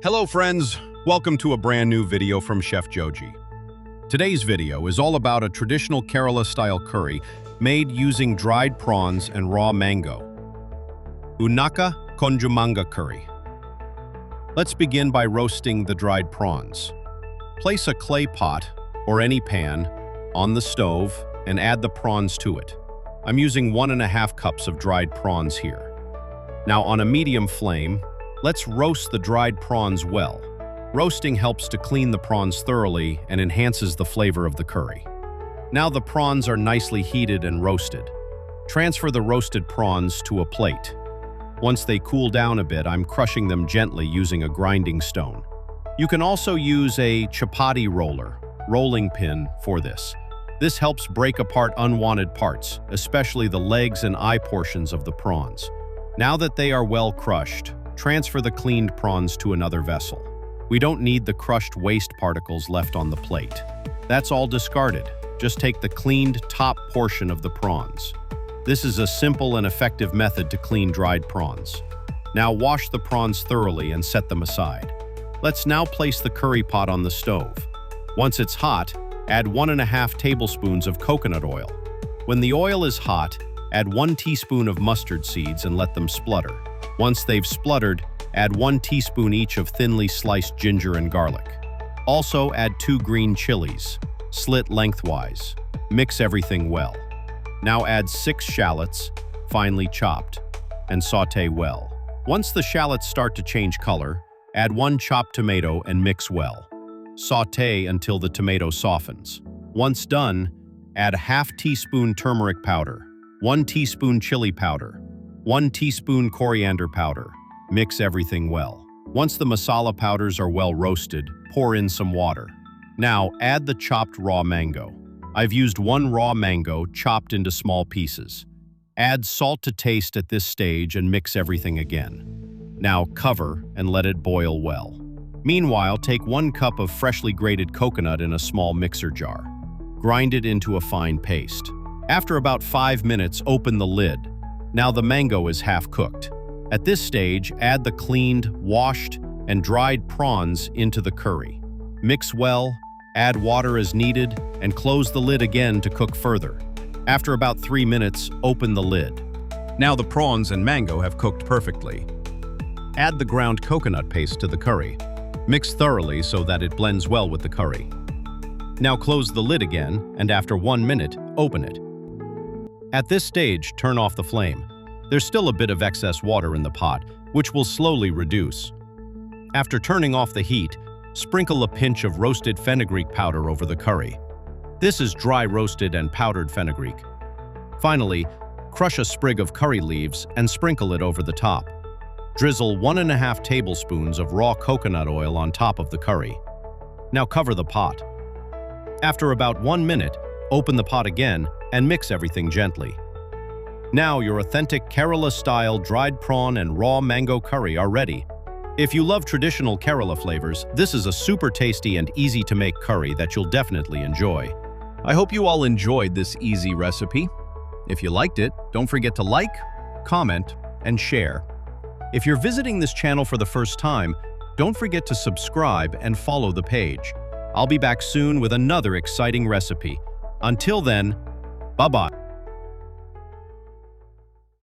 Hello friends, welcome to a brand new video from Chef Joji. Today's video is all about a traditional Kerala-style curry made using dried prawns and raw mango. Unakka Chemmeen Manga Curry. Let's begin by roasting the dried prawns. Place a clay pot, or any pan, on the stove and add the prawns to it. I'm using 1.5 cups of dried prawns here. Now on a medium flame, let's roast the dried prawns well. Roasting helps to clean the prawns thoroughly and enhances the flavor of the curry. Now the prawns are nicely heated and roasted. Transfer the roasted prawns to a plate. Once they cool down a bit, I'm crushing them gently using a grinding stone. You can also use a chapati roller, rolling pin, for this. This helps break apart unwanted parts, especially the legs and eye portions of the prawns. Now that they are well crushed, transfer the cleaned prawns to another vessel. We don't need the crushed waste particles left on the plate. That's all discarded. Just take the cleaned top portion of the prawns. This is a simple and effective method to clean dried prawns. Now wash the prawns thoroughly and set them aside. Let's now place the curry pot on the stove. Once it's hot, add 1.5 tablespoons of coconut oil. When the oil is hot, add 1 teaspoon of mustard seeds and let them splutter. Once they've spluttered, add 1 teaspoon each of thinly sliced ginger and garlic. Also add 2 green chilies, slit lengthwise. Mix everything well. Now add 6 shallots, finely chopped, and sauté well. Once the shallots start to change color, add 1 chopped tomato and mix well. Sauté until the tomato softens. Once done, add ½ teaspoon turmeric powder, 1 teaspoon chili powder, 1 teaspoon coriander powder. Mix everything well. Once the masala powders are well roasted, pour in some water. Now add the chopped raw mango. I've used 1 raw mango chopped into small pieces. Add salt to taste at this stage and mix everything again. Now cover and let it boil well. Meanwhile, take 1 cup of freshly grated coconut in a small mixer jar. Grind it into a fine paste. After about 5 minutes, open the lid. Now the mango is half cooked. At this stage, add the cleaned, washed, and dried prawns into the curry. Mix well, add water as needed, and close the lid again to cook further. After about 3 minutes, open the lid. Now the prawns and mango have cooked perfectly. Add the ground coconut paste to the curry. Mix thoroughly so that it blends well with the curry. Now close the lid again, and after 1 minute, open it. At this stage, turn off the flame. There's still a bit of excess water in the pot, which will slowly reduce. After turning off the heat, sprinkle a pinch of roasted fenugreek powder over the curry. This is dry roasted and powdered fenugreek. Finally, crush a sprig of curry leaves and sprinkle it over the top. Drizzle 1.5 tablespoons of raw coconut oil on top of the curry. Now cover the pot. After about 1 minute, open the pot again and mix everything gently. Now your authentic Kerala-style dried prawn and raw mango curry are ready. If you love traditional Kerala flavors, this is a super tasty and easy-to-make curry that you'll definitely enjoy. I hope you all enjoyed this easy recipe. If you liked it, don't forget to like, comment, and share. If you're visiting this channel for the first time, don't forget to subscribe and follow the page. I'll be back soon with another exciting recipe. Until then, bye-bye.